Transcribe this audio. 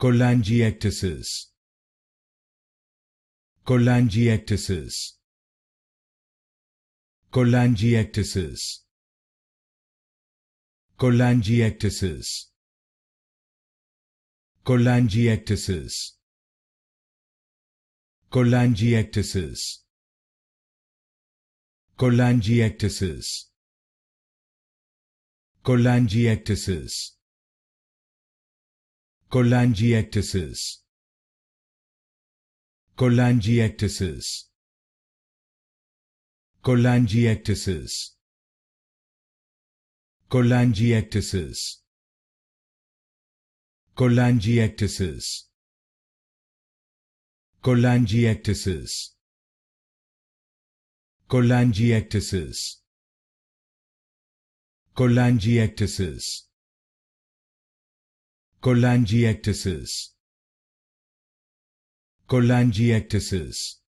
Cholangiectasis. Cholangiectasis. Cholangiectasis. Cholangiectasis. Cholangiectasis. Cholangiectasis. Cholangiectasis. Cholangiectasis. Cholangiectasis. Cholangiectasis. Cholangiectasis. Cholangiectasis. Cholangiectasis. Cholangiectasis. Cholangiectasis. Cholangiectasis. Cholangiectasis. Cholangiectasis.